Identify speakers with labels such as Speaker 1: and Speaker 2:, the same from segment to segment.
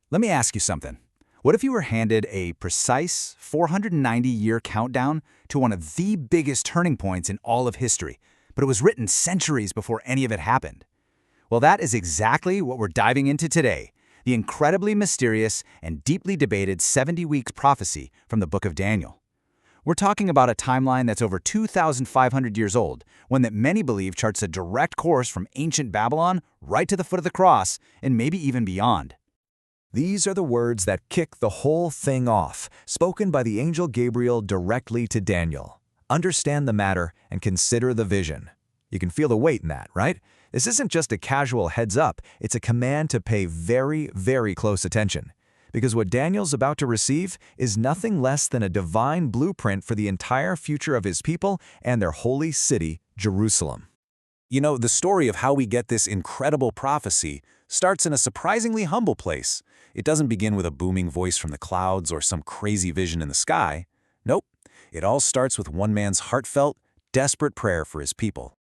Speaker 1: Let me ask you something. What if you were handed a precise 490-year countdown to one of the biggest turning points in all of history, but it was written centuries before any of it happened? Well, that is exactly what we're diving into today, the incredibly mysterious and deeply debated 70 weeks prophecy from the book of Daniel. We're talking about a timeline that's over 2,500 years old, one that many believe charts a direct course from ancient Babylon right to the foot of the cross, and maybe even beyond.
Speaker 2: These are the words that kick the whole thing off, spoken by the angel Gabriel directly to Daniel. Understand the matter and consider the vision. You can feel the weight in that, right? This isn't just a casual heads up, it's a command to pay very, very close attention. Because what Daniel's about to receive is nothing less than a divine blueprint for the entire future of his people and their holy city, Jerusalem.
Speaker 3: You know, the story of how we get this incredible prophecy starts in a surprisingly humble place. It doesn't begin with a booming voice from the clouds or some crazy vision in the sky. Nope, it all starts with one man's heartfelt, desperate prayer for his people.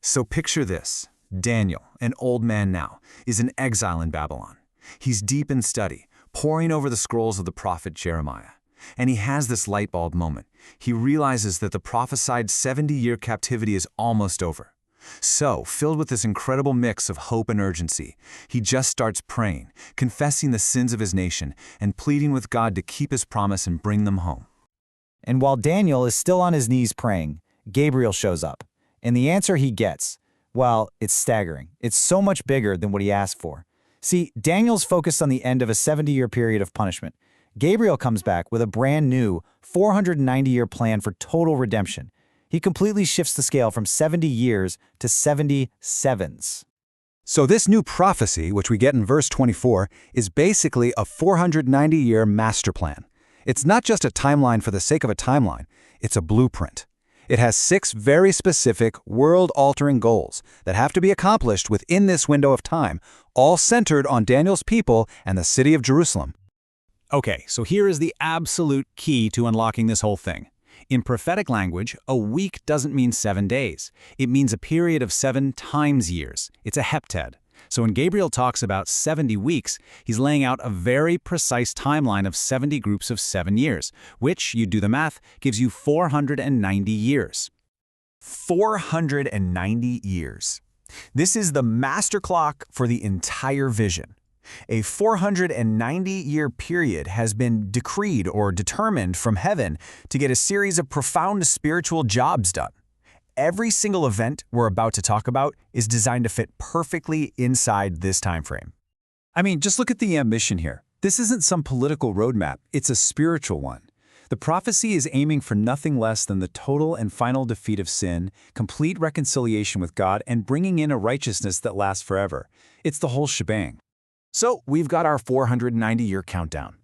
Speaker 1: So picture this. Daniel, an old man now, is in exile in Babylon. He's deep in study, poring over the scrolls of the prophet Jeremiah. And he has this light bulb moment. He realizes that the prophesied 70-year captivity is almost over. So, filled with this incredible mix of hope and urgency, he just starts praying, confessing the sins of his nation, and pleading with God to keep his promise and bring them home.
Speaker 4: And while Daniel is still on his knees praying, Gabriel shows up. And the answer he gets, well, it's staggering. It's so much bigger than what he asked for. See, Daniel's focused on the end of a 70-year period of punishment. Gabriel comes back with a brand new 490-year plan for total redemption. He completely shifts the scale from 70 years to 77s.
Speaker 1: So this new prophecy, which we get in verse 24, is basically a 490-year master plan. It's not just a timeline for the sake of a timeline, it's a blueprint. It has 6 very specific, world-altering goals that have to be accomplished within this window of time, all centered on Daniel's people and the city of Jerusalem. Okay, so here is the absolute key to unlocking this whole thing. In prophetic language, a week doesn't mean 7 days. It means a period of 7 times years. It's a heptad. So when Gabriel talks about 70 weeks, he's laying out a very precise timeline of 70 groups of 7 years, which, you do the math, gives you 490 years.
Speaker 2: 490 years. This is the master clock for the entire vision. A 490-year period has been decreed or determined from heaven to get a series of profound spiritual jobs done. Every single event we're about to talk about is designed to fit perfectly inside this time frame.
Speaker 1: I mean, just look at the ambition here. This isn't some political roadmap, it's a spiritual one. The prophecy is aiming for nothing less than the total and final defeat of sin, complete reconciliation with God, and bringing in a righteousness that lasts forever. It's the whole shebang.
Speaker 3: So, we've got our 490-year countdown.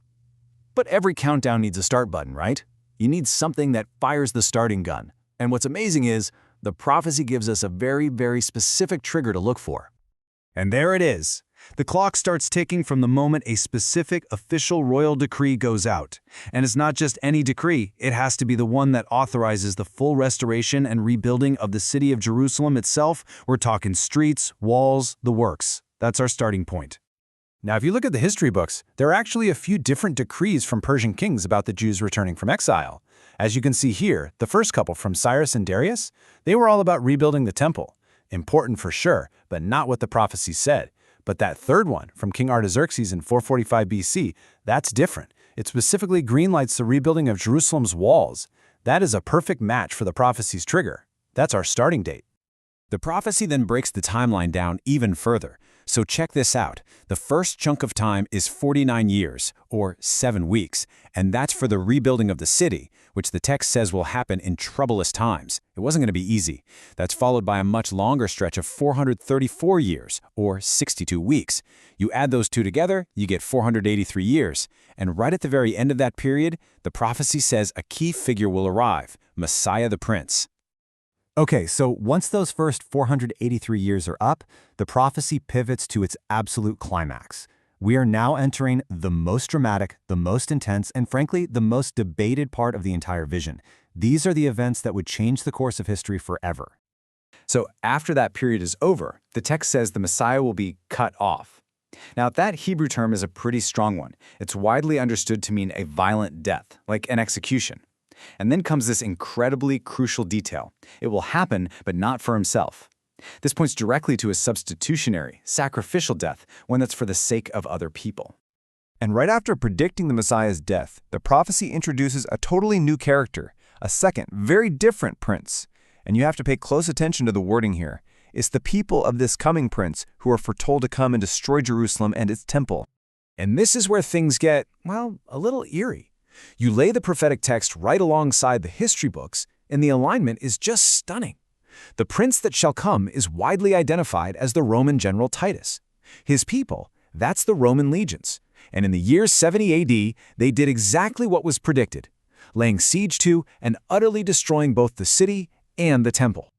Speaker 3: But every countdown needs a start button, right? You need something that fires the starting gun. And what's amazing is, the prophecy gives us a very, very specific trigger to look for.
Speaker 1: And there it is. The clock starts ticking from the moment a specific official royal decree goes out. And it's not just any decree, it has to be the one that authorizes the full restoration and rebuilding of the city of Jerusalem itself. We're talking streets, walls, the works. That's our starting point. Now, if you look at the history books, there are actually a few different decrees from Persian kings about the Jews returning from exile. As you can see here, the first couple from Cyrus and Darius, they were all about rebuilding the temple. Important for sure, but not what the prophecy said. But that third one, from King Artaxerxes in 445 BC, that's different. It specifically greenlights the rebuilding of Jerusalem's walls. That is a perfect match for the prophecy's trigger. That's our starting date.
Speaker 3: The prophecy then breaks the timeline down even further. So check this out. The first chunk of time is 49 years, or 7 weeks, and that's for the rebuilding of the city, which the text says will happen in troublous times. It wasn't going to be easy. That's followed by a much longer stretch of 434 years, or 62 weeks. You add those two together, you get 483 years. And right at the very end of that period, the prophecy says a key figure will arrive, Messiah the Prince.
Speaker 4: Okay, so once those first 483 years are up, the prophecy pivots to its absolute climax. We are now entering the most dramatic, the most intense, and frankly, the most debated part of the entire vision. These are the events that would change the course of history forever.
Speaker 1: So after that period is over, the text says the Messiah will be cut off.
Speaker 4: Now, that Hebrew term is a pretty strong one. It's widely understood to mean a violent death, like an execution. And then comes this incredibly crucial detail. It will happen, but not for himself. This points directly to a substitutionary, sacrificial death, one that's for the sake of other people.
Speaker 5: And right after predicting the Messiah's death, the prophecy introduces a totally new character, a second, very different prince. And you have to pay close attention to the wording here. It's the people of this coming prince who are foretold to come and destroy Jerusalem and its temple.
Speaker 3: And this is where things get, well, a little eerie. You lay the prophetic text right alongside the history books, and the alignment is just stunning. The prince that shall come is widely identified as the Roman general Titus. His people, that's the Roman legions. And in the year 70 AD, they did exactly what was predicted, laying siege to and utterly destroying both the city and the temple.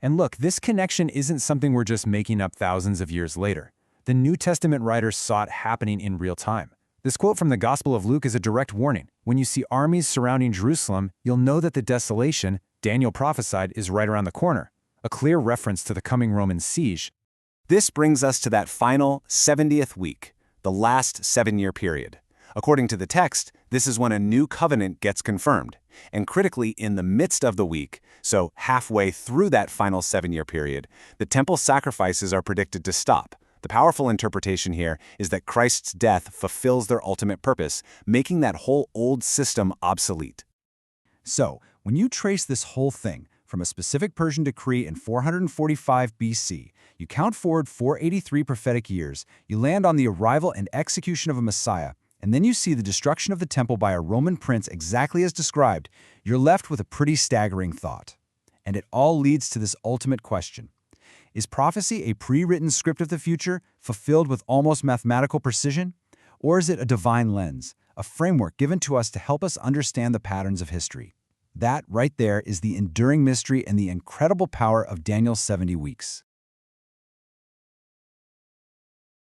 Speaker 3: And look, this connection isn't something we're just making up thousands of years later. The New Testament writers saw it happening in real time. This quote from the Gospel of Luke is a direct warning. When you see armies surrounding Jerusalem, you'll know that the desolation Daniel prophesied is right around the corner, a clear reference to the coming Roman siege. This brings us to that final 70th week, the last 7-year period. According to the text, this is when a new covenant gets confirmed. And critically, in the midst of the week, so halfway through that final 7-year period, the temple sacrifices are predicted to stop. The powerful interpretation here is that Christ's death fulfills their ultimate purpose, making that whole old system obsolete.
Speaker 1: So, when you trace this whole thing from a specific Persian decree in 445 BC, you count forward 483 prophetic years, you land on the arrival and execution of a Messiah, and then you see the destruction of the temple by a Roman prince exactly as described, you're left with a pretty staggering thought. And it all leads to this ultimate question. Is prophecy a pre-written script of the future, fulfilled with almost mathematical precision? Or is it a divine lens, a framework given to us to help us understand the patterns of history? That right there is the enduring mystery and the incredible power of Daniel's 70 weeks.